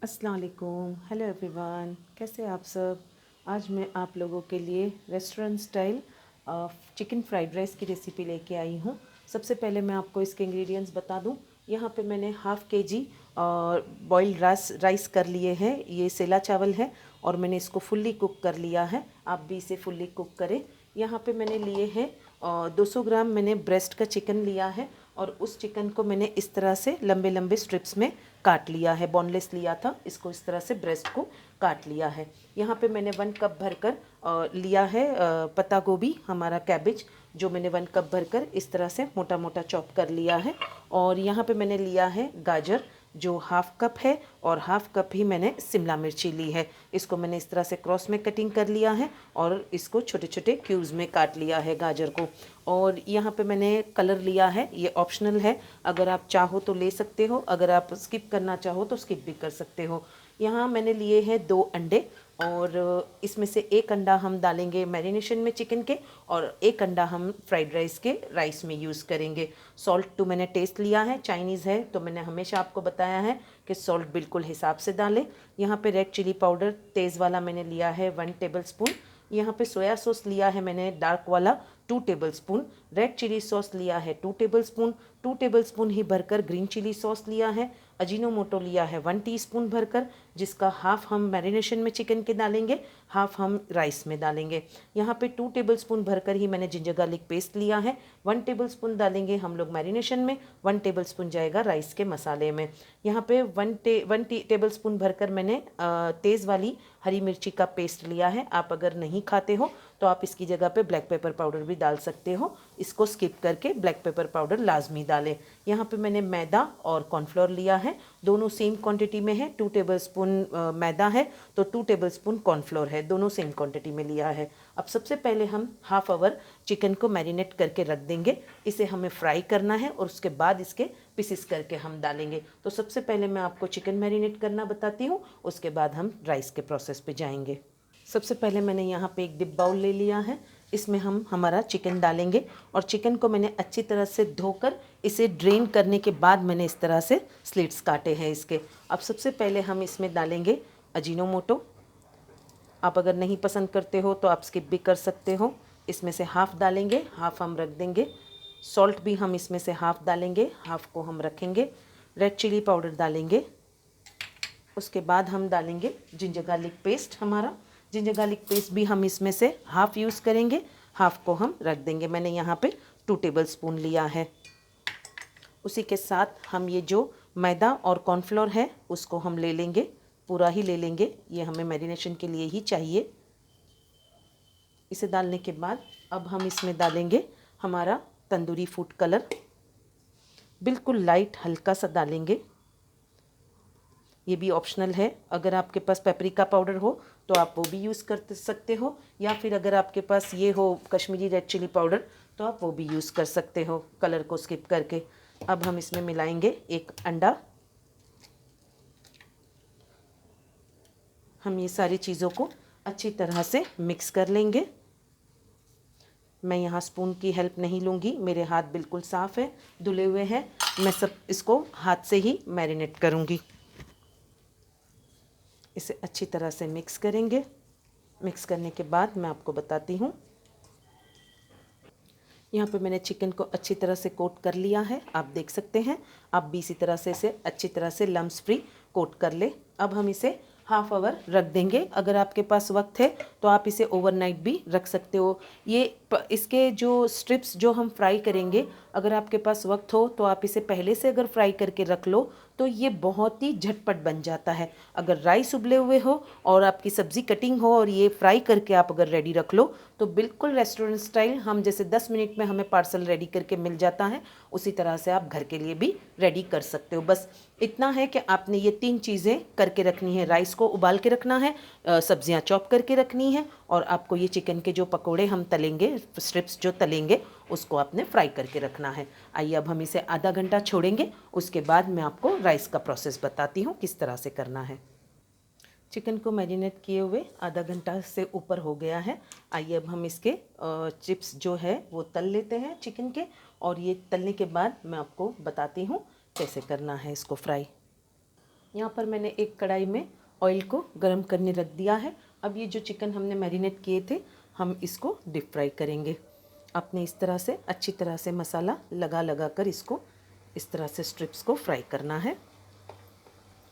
अस्सलाम वालेकुम, hello everyone, कैसे आप सब। आज मैं आप लोगों के लिए restaurant style chicken fried rice की रेसिपी लेके आई हूँ। सबसे पहले मैं आपको इसके इंग्रेडिएंट्स बता दूँ। यहाँ पे मैंने हाफ़ केजी बॉइल्ड राइस कर लिए हैं। ये सेला चावल है और मैंने इसको फुल्ली कुक कर लिया है। आप भी इसे फुल्ली कुक करें। यहाँ पे मैंने लिए हैं 200 ग्राम मैंने ब्रेस्ट का चिकन लिया है और उस चिकन को मैंने इस तरह से लंबे लंबे स्ट्रिप्स में काट लिया है। बोनलेस लिया था, इसको इस तरह से ब्रेस्ट को काट लिया है। यहाँ पे मैंने 1 कप भरकर लिया है पत्ता गोभी, हमारा कैबिज, जो मैंने 1 कप भरकर इस तरह से मोटा मोटा चॉप कर लिया है। और यहाँ पे मैंने लिया है गाजर, जो हाफ़ कप है, और हाफ़ कप ही मैंने शिमला मिर्ची ली है। इसको मैंने इस तरह से क्रॉस में कटिंग कर लिया है और इसको छोटे छोटे क्यूब्स में काट लिया है गाजर को। और यहाँ पे मैंने कलर लिया है, ये ऑप्शनल है, अगर आप चाहो तो ले सकते हो, अगर आप स्किप करना चाहो तो स्किप भी कर सकते हो। यहाँ मैंने लिए हैं 2 अंडे और इसमें से 1 अंडा हम डालेंगे मैरिनेशन में चिकन के और 1 अंडा हम फ्राइड राइस के राइस में यूज़ करेंगे। सॉल्ट तो मैंने टेस्ट लिया है, चाइनीज़ है तो मैंने हमेशा आपको बताया है कि सॉल्ट बिल्कुल हिसाब से डालें। यहाँ पे रेड चिली पाउडर तेज़ वाला मैंने लिया है 1 टेबल स्पून। यहाँ पे सोया सॉस लिया है मैंने डार्क वाला 2 tablespoon. Red chilli sauce लिया है 2 टेबल स्पून। 2 टेबल स्पून ही भरकर ग्रीन चिली सॉस लिया है। अजीनोमोटो लिया है 1 टीस्पून भरकर, जिसका हाफ़ हम मैरिनेशन में चिकन के डालेंगे, हाफ़ हम राइस में डालेंगे। यहाँ पे 2 टेबल स्पून भरकर ही मैंने जिंजर गार्लिक पेस्ट लिया है। 1 टेबल स्पून डालेंगे हम लोग मैरिनेशन में, 1 टेबल स्पून जाएगा राइस के मसाले में। यहाँ पे 1 टेबल स्पून भरकर मैंने तेज़ वाली हरी मिर्ची का पेस्ट लिया है। आप अगर नहीं खाते हो तो आप इसकी जगह पे ब्लैक पेपर पाउडर भी डाल सकते हो। इसको स्किप करके ब्लैक पेपर पाउडर लाजमी डालें। यहाँ पे मैंने मैदा और कॉर्नफ्लोर लिया है, दोनों सेम क्वांटिटी में है। 2 टेबल स्पून मैदा है तो 2 टेबल स्पून कॉर्नफ्लोर है, दोनों सेम क्वांटिटी में लिया है। अब सबसे पहले हम हाफ आवर चिकन को मैरिनेट करके रख देंगे। इसे हमें फ्राई करना है और उसके बाद इसके पीसेस करके हम डालेंगे। तो सबसे पहले मैं आपको चिकन मैरिनेट करना बताती हूँ, उसके बाद हम राइस के प्रोसेस पे जाएंगे। सबसे पहले मैंने यहाँ पे एक डिप बाउल ले लिया है, इसमें हम हमारा चिकन डालेंगे और चिकन को मैंने अच्छी तरह से धोकर इसे ड्रेन करने के बाद मैंने इस तरह से स्लिट्स काटे हैं इसके। अब सबसे पहले हम इसमें डालेंगे अजीनोमोटो। आप अगर नहीं पसंद करते हो तो आप स्किप भी कर सकते हो। इसमें से हाफ़ डालेंगे, हाफ़ हम रख देंगे। सॉल्ट भी हम इसमें से हाफ़ डालेंगे, हाफ़ को हम रखेंगे। रेड चिली पाउडर डालेंगे। उसके बाद हम डालेंगे जिंजर गार्लिक पेस्ट। हमारा जिंजर गार्लिक पेस्ट भी हम इसमें से हाफ़ यूज़ करेंगे, हाफ़ को हम रख देंगे। मैंने यहाँ पे 2 टेबल स्पून लिया है। उसी के साथ हम ये जो मैदा और कॉर्नफ्लोर है उसको हम ले लेंगे, पूरा ही ले लेंगे, ये हमें मैरिनेशन के लिए ही चाहिए। इसे डालने के बाद अब हम इसमें डालेंगे हमारा तंदूरी फूड कलर, बिल्कुल लाइट हल्का सा डालेंगे। ये भी ऑप्शनल है, अगर आपके पास पेपरिका पाउडर हो तो आप वो भी यूज़ कर सकते हो, या फिर अगर आपके पास ये हो कश्मीरी रेड चिली पाउडर तो आप वो भी यूज़ कर सकते हो कलर को स्किप करके। अब हम इसमें मिलाएंगे 1 अंडा। हम ये सारी चीज़ों को अच्छी तरह से मिक्स कर लेंगे। मैं यहाँ स्पून की हेल्प नहीं लूँगी, मेरे हाथ बिल्कुल साफ़ है, धुले हुए हैं। मैं सब इसको हाथ से ही मैरिनेट करूँगी। इसे अच्छी तरह से मिक्स करेंगे। मिक्स करने के बाद मैं आपको बताती हूँ। यहाँ पे मैंने चिकन को अच्छी तरह से कोट कर लिया है, आप देख सकते हैं। आप भी इसी तरह से इसे अच्छी तरह से लम्स फ्री कोट कर ले। अब हम इसे हाफ़ आवर रख देंगे। अगर आपके पास वक्त है तो आप इसे ओवरनाइट भी रख सकते हो। इसके जो स्ट्रिप्स जो हम फ्राई करेंगे, अगर आपके पास वक्त हो तो आप इसे पहले से अगर फ्राई करके रख लो तो ये बहुत ही झटपट बन जाता है। अगर राइस उबले हुए हो और आपकी सब्ज़ी कटिंग हो और ये फ्राई करके आप अगर रेडी रख लो तो बिल्कुल रेस्टोरेंट स्टाइल, हम जैसे 10 मिनट में हमें पार्सल रेडी करके मिल जाता है, उसी तरह से आप घर के लिए भी रेडी कर सकते हो। बस इतना है कि आपने ये 3 चीज़ें करके रखनी है। राइस को उबाल के रखना है, सब्जियां चॉप करके रखनी है, और आपको ये चिकन के जो पकोड़े हम तलेंगे, स्ट्रिप्स जो तलेंगे, उसको आपने फ्राई करके रखना है। आइए अब हम इसे आधा घंटा छोड़ेंगे, उसके बाद मैं आपको राइस का प्रोसेस बताती हूँ किस तरह से करना है। चिकन को मैरिनेट किए हुए आधा घंटा से ऊपर हो गया है। आइए अब हम इसके चिप्स जो है वो तल लेते हैं चिकन के, और ये तलने के बाद मैं आपको बताती हूँ कैसे करना है इसको फ्राई। यहाँ पर मैंने एक कढ़ाई में ऑयल को गर्म करने रख दिया है। अब ये जो चिकन हमने मैरिनेट किए थे, हम इसको डीप फ्राई करेंगे। आपने इस तरह से अच्छी तरह से मसाला लगा कर इसको इस तरह से स्ट्रिप्स को फ्राई करना है।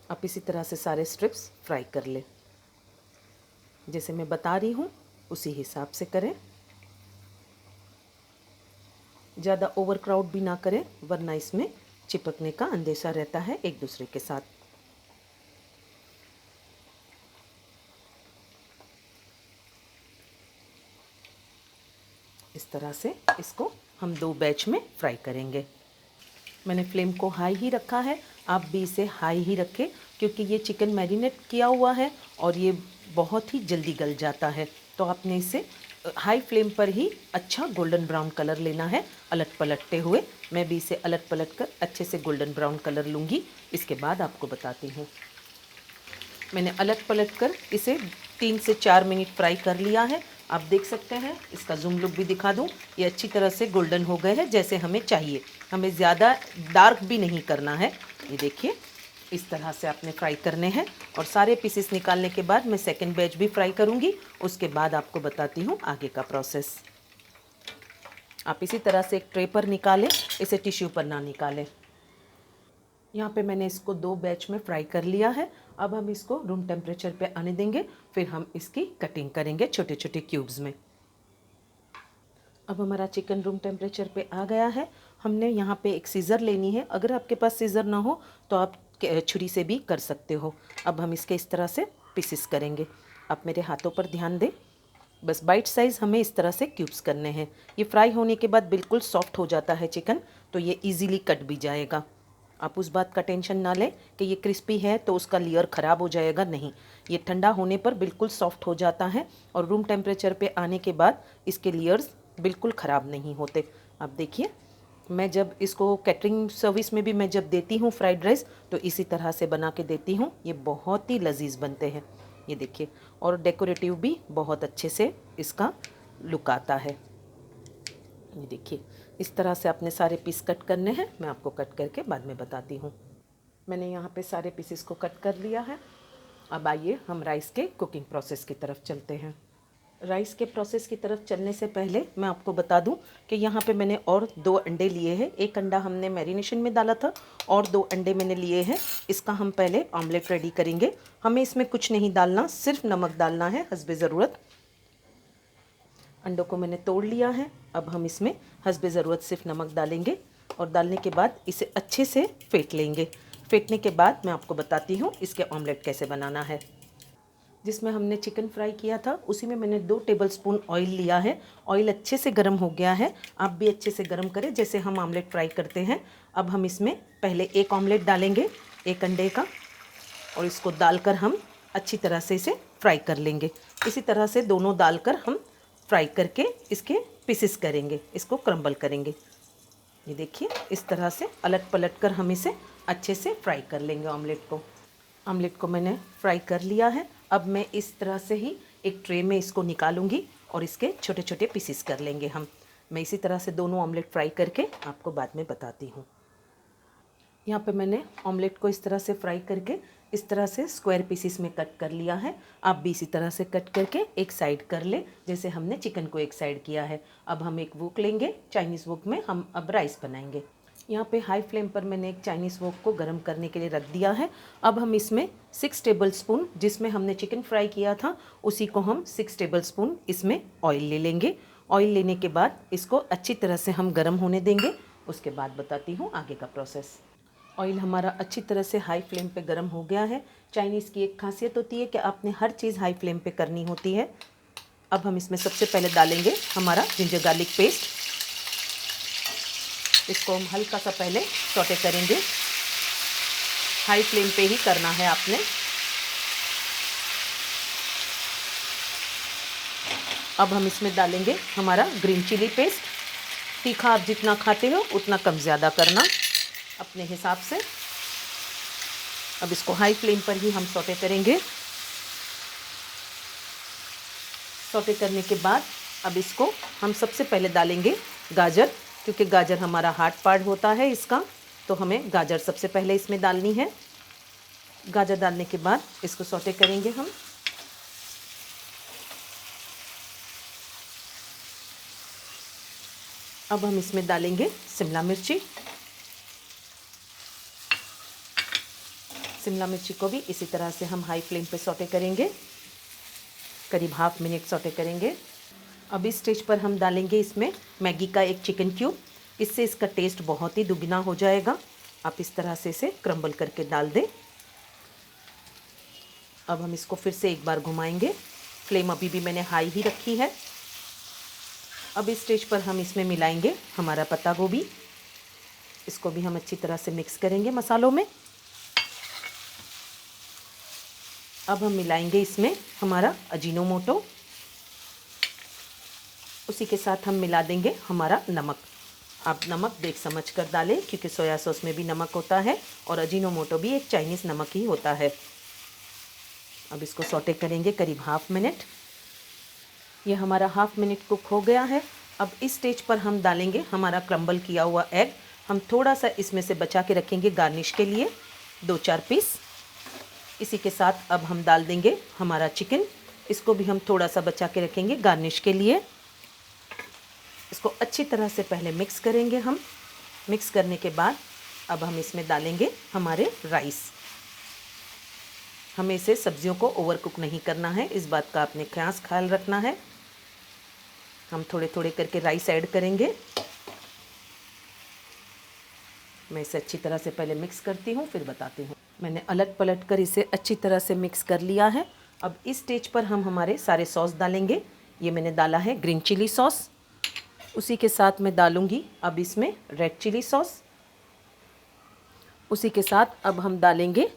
आप इसी तरह से सारे स्ट्रिप्स फ्राई कर ले। जैसे मैं बता रही हूँ उसी हिसाब से करें। ज़्यादा ओवर क्राउड भी ना करें, वरना इसमें चिपकने का अंदेशा रहता है एक दूसरे के साथ। इस तरह से इसको हम 2 बैच में फ्राई करेंगे। मैंने फ्लेम को हाई ही रखा है, आप भी इसे हाई ही रखें, क्योंकि ये चिकन मैरिनेट किया हुआ है और ये बहुत ही जल्दी गल जाता है। तो आपने इसे हाई फ्लेम पर ही अच्छा गोल्डन ब्राउन कलर लेना है, अलट पलटते हुए। मैं भी इसे अलट पलट कर अच्छे से गोल्डन ब्राउन कलर लूँगी, इसके बाद आपको बताती हूँ। मैंने अलट पलट कर इसे 3 से 4 मिनट फ्राई कर लिया है। आप देख सकते हैं, इसका जूम लुक भी दिखा दूं, ये अच्छी तरह से गोल्डन हो गए हैं जैसे हमें चाहिए। हमें ज़्यादा डार्क भी नहीं करना है। ये देखिए, इस तरह से आपने फ्राई करने हैं। और सारे पीसेस निकालने के बाद मैं सेकंड बैच भी फ्राई करूंगी, उसके बाद आपको बताती हूँ आगे का प्रोसेस। आप इसी तरह से एक ट्रे पर निकालें, इसे टिश्यू पर ना निकालें। यहाँ पे मैंने इसको 2 बैच में फ्राई कर लिया है। अब हम इसको रूम टेम्परेचर पे आने देंगे, फिर हम इसकी कटिंग करेंगे छोटे छोटे क्यूब्स में। अब हमारा चिकन रूम टेम्परेचर पे आ गया है। हमने यहाँ पे एक सीज़र लेनी है। अगर आपके पास सीज़र ना हो तो आप छुरी से भी कर सकते हो। अब हम इसके इस तरह से पीसेस करेंगे। आप मेरे हाथों पर ध्यान दें, बस बाइट साइज़ हमें इस तरह से क्यूब्स करने हैं। ये फ्राई होने के बाद बिल्कुल सॉफ्ट हो जाता है चिकन, तो ये ईज़िली कट भी जाएगा। आप उस बात का टेंशन ना लें कि ये क्रिस्पी है तो उसका लेयर ख़राब हो जाएगा, नहीं। ये ठंडा होने पर बिल्कुल सॉफ्ट हो जाता है और रूम टेम्परेचर पे आने के बाद इसके लेयर्स बिल्कुल ख़राब नहीं होते। आप देखिए, मैं जब इसको कैटरिंग सर्विस में भी मैं जब देती हूँ फ्राइड राइस, तो इसी तरह से बना के देती हूँ। ये बहुत ही लजीज बनते हैं, ये देखिए। और डेकोरेटिव भी बहुत अच्छे से इसका लुक आता है। ये देखिए, इस तरह से आपने सारे पीस कट करने हैं। मैं आपको कट करके बाद में बताती हूँ। मैंने यहाँ पे सारे पीसेस को कट कर लिया है। अब आइए हम राइस के कुकिंग प्रोसेस की तरफ चलते हैं। राइस के प्रोसेस की तरफ चलने से पहले मैं आपको बता दूं कि यहाँ पे मैंने और 2 अंडे लिए हैं। एक अंडा हमने मैरिनेशन में डाला था और 2 अंडे मैंने लिए हैं। इसका हम पहले ऑमलेट रेडी करेंगे। हमें इसमें कुछ नहीं डालना, सिर्फ नमक डालना है हस्बे ज़रूरत। अंडों को मैंने तोड़ लिया है। अब हम इसमें हस्बे ज़रूरत सिर्फ नमक डालेंगे और डालने के बाद इसे अच्छे से फेंट लेंगे। फेंटने के बाद मैं आपको बताती हूँ इसके ऑमलेट कैसे बनाना है। जिसमें हमने चिकन फ्राई किया था उसी में मैंने 2 टेबलस्पून ऑयल लिया है। ऑयल अच्छे से गर्म हो गया है। आप भी अच्छे से गर्म करें जैसे हम ऑमलेट फ्राई करते हैं। अब हम इसमें पहले एक ऑमलेट डालेंगे, एक अंडे का, और इसको डालकर हम अच्छी तरह से इसे फ्राई कर लेंगे। इसी तरह से दोनों डालकर हम फ्राई करके इसके पीसेस करेंगे, इसको क्रम्बल करेंगे। ये देखिए, इस तरह से अलट पलट कर हम इसे अच्छे से फ्राई कर लेंगे ऑमलेट को। ऑमलेट को मैंने फ्राई कर लिया है। अब मैं इस तरह से ही एक ट्रे में इसको निकालूंगी और इसके छोटे छोटे पीसेस कर लेंगे हम। मैं इसी तरह से दोनों ऑमलेट फ्राई करके आपको बाद में बताती हूँ। यहाँ पे मैंने ऑमलेट को इस तरह से फ्राई करके इस तरह से स्क्वायर पीसेस में कट कर लिया है। आप भी इसी तरह से कट करके एक साइड कर ले, जैसे हमने चिकन को एक साइड किया है। अब हम एक वोक लेंगे, चाइनीज़ वोक में हम अब राइस बनाएंगे। यहाँ पे हाई फ्लेम पर मैंने एक चाइनीज़ वोक को गर्म करने के लिए रख दिया है। अब हम इसमें 6 टेबलस्पून, जिसमें हमने चिकन फ्राई किया था उसी को हम 6 टेबलस्पून इसमें ऑयल ले लेंगे। ऑयल लेने के बाद इसको अच्छी तरह से हम गर्म होने देंगे। उसके बाद बताती हूँ आगे का प्रोसेस। ऑयल हमारा अच्छी तरह से हाई फ्लेम पे गर्म हो गया है। चाइनीज़ की एक खासियत होती है कि आपने हर चीज़ हाई फ्लेम पे करनी होती है। अब हम इसमें सबसे पहले डालेंगे हमारा जिंजर गार्लिक पेस्ट। इसको हम हल्का सा पहले सौटे करेंगे। हाई फ्लेम पे ही करना है आपने। अब हम इसमें डालेंगे हमारा ग्रीन चिली पेस्ट। तीखा आप जितना खाते हो उतना कम ज़्यादा करना अपने हिसाब से। अब इसको हाई फ्लेम पर ही हम सौटे करेंगे। सौटे करने के बाद अब इसको हम सबसे पहले डालेंगे गाजर, क्योंकि गाजर हमारा हार्ड पार्ट होता है इसका, तो हमें गाजर सबसे पहले इसमें डालनी है। गाजर डालने के बाद इसको सौटे करेंगे हम। अब हम इसमें डालेंगे शिमला मिर्ची। शिमला मिर्ची को भी इसी तरह से हम हाई फ्लेम पे सौटे करेंगे, करीब हाफ मिनट सौटे करेंगे। अब इस स्टेज पर हम डालेंगे इसमें मैगी का एक चिकन क्यूब। इससे इसका टेस्ट बहुत ही दुगना हो जाएगा। आप इस तरह से इसे क्रम्बल करके डाल दें। अब हम इसको फिर से एक बार घुमाएंगे। फ्लेम अभी भी मैंने हाई ही रखी है। अब इस स्टेज पर हम इसमें मिलाएंगे हमारा पत्ता गोभी। इसको भी हम अच्छी तरह से मिक्स करेंगे मसालों में। अब हम मिलाएंगे इसमें हमारा अजीनोमोटो। उसी के साथ हम मिला देंगे हमारा नमक। आप नमक देख समझ कर डालें, क्योंकि सोया सॉस में भी नमक होता है और अजीनोमोटो भी एक चाइनीज़ नमक ही होता है। अब इसको सौटे करेंगे करीब हाफ मिनट। ये हमारा हाफ मिनट कुक हो गया है। अब इस स्टेज पर हम डालेंगे हमारा क्रम्बल किया हुआ एग। हम थोड़ा सा इसमें से बचा के रखेंगे गार्निश के लिए, 2-4 पीस। इसी के साथ अब हम डाल देंगे हमारा चिकन। इसको भी हम थोड़ा सा बचा के रखेंगे गार्निश के लिए। इसको अच्छी तरह से पहले मिक्स करेंगे हम। मिक्स करने के बाद अब हम इसमें डालेंगे हमारे राइस। हमें इसे सब्जियों को ओवर कुक नहीं करना है, इस बात का आपने खास ख्याल रखना है। हम थोड़े थोड़े करके राइस ऐड करेंगे। मैं इसे अच्छी तरह से पहले मिक्स करती हूँ, फिर बताती हूँ। मैंने अलट पलट कर इसे अच्छी तरह से मिक्स कर लिया है। अब इस स्टेज पर हम हमारे सारे सॉस डालेंगे। ये मैंने डाला है ग्रीन चिली सॉस। उसी के साथ मैं डालूँगी अब इसमें रेड चिली सॉस। उसी के साथ अब हम डालेंगे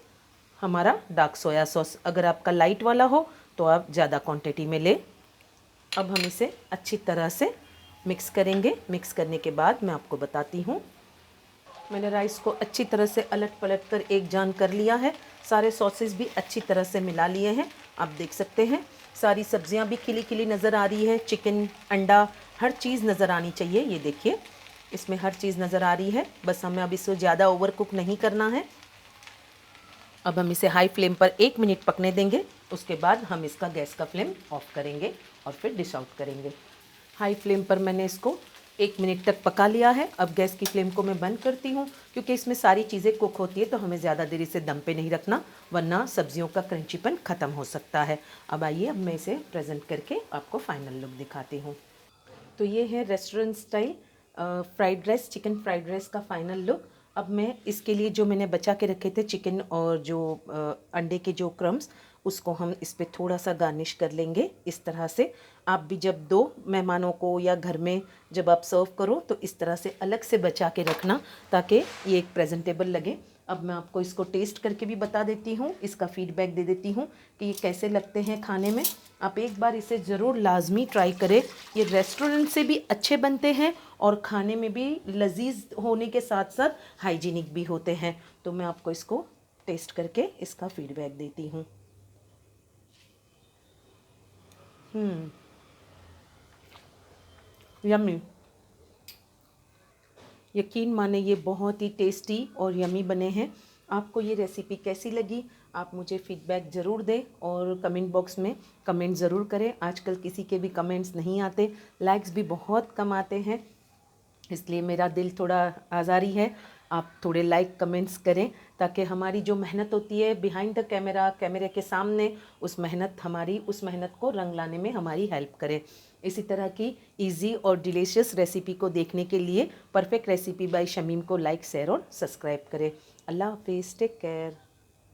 हमारा डार्क सोया सॉस। अगर आपका लाइट वाला हो तो आप ज़्यादा क्वांटिटी में लें। अब हम इसे अच्छी तरह से मिक्स करेंगे। मिक्स करने के बाद मैं आपको बताती हूँ। मैंने राइस को अच्छी तरह से अलट पलट कर एक जान कर लिया है। सारे सॉसेस भी अच्छी तरह से मिला लिए हैं। आप देख सकते हैं सारी सब्जियां भी खिली खिली नज़र आ रही है। चिकन, अंडा, हर चीज़ नज़र आनी चाहिए। ये देखिए इसमें हर चीज़ नज़र आ रही है। बस हमें अब इसे ज़्यादा ओवर कुक नहीं करना है। अब हम इसे हाई फ्लेम पर 1 मिनट पकने देंगे। उसके बाद हम इसका गैस का फ्लेम ऑफ करेंगे और फिर डिश आउट करेंगे। हाई फ्लेम पर मैंने इसको 1 मिनट तक पका लिया है। अब गैस की फ्लेम को मैं बंद करती हूँ, क्योंकि इसमें सारी चीज़ें कुक होती है तो हमें ज़्यादा देर इसे दम पे नहीं रखना, वरना सब्जियों का क्रंचीपन ख़त्म हो सकता है। अब आइए, अब मैं इसे प्रेजेंट करके आपको फाइनल लुक दिखाती हूँ। तो ये है restaurant style fried rice, chicken fried rice का फाइनल लुक। अब मैं इसके लिए जो मैंने बचा के रखे थे चिकन और जो अंडे के जो क्रम्स, उसको हम इस पर थोड़ा सा गार्निश कर लेंगे इस तरह से। आप भी जब दो मेहमानों को या घर में जब आप सर्व करो तो इस तरह से अलग से बचा के रखना, ताकि ये एक प्रेजेंटेबल लगे। अब मैं आपको इसको टेस्ट करके भी बता देती हूँ, इसका फीडबैक दे देती हूँ कि ये कैसे लगते हैं खाने में। आप एक बार इसे ज़रूर लाजमी ट्राई करें। ये रेस्टोरेंट से भी अच्छे बनते हैं और खाने में भी लजीज होने के साथ साथ हाइजीनिक भी होते हैं। तो मैं आपको इसको टेस्ट करके इसका फीडबैक देती हूँ। यम्मी। यकीन माने ये बहुत ही टेस्टी और यमी बने हैं। आपको ये रेसिपी कैसी लगी, आप मुझे फ़ीडबैक ज़रूर दें और कमेंट बॉक्स में कमेंट ज़रूर करें। आजकल किसी के भी कमेंट्स नहीं आते, लाइक्स भी बहुत कम आते हैं, इसलिए मेरा दिल थोड़ा आज़ारी है। आप थोड़े लाइक कमेंट्स करें, ताकि हमारी जो मेहनत होती है बिहाइंड द कैमरा, कैमरे के सामने, उस मेहनत को रंग लाने में हमारी हेल्प करे। इसी तरह की इजी और डिलीशियस रेसिपी को देखने के लिए परफेक्ट रेसिपी बाय शमीम को लाइक, शेयर और सब्सक्राइब करें। अल्लाह हाफिज़, टेक केयर।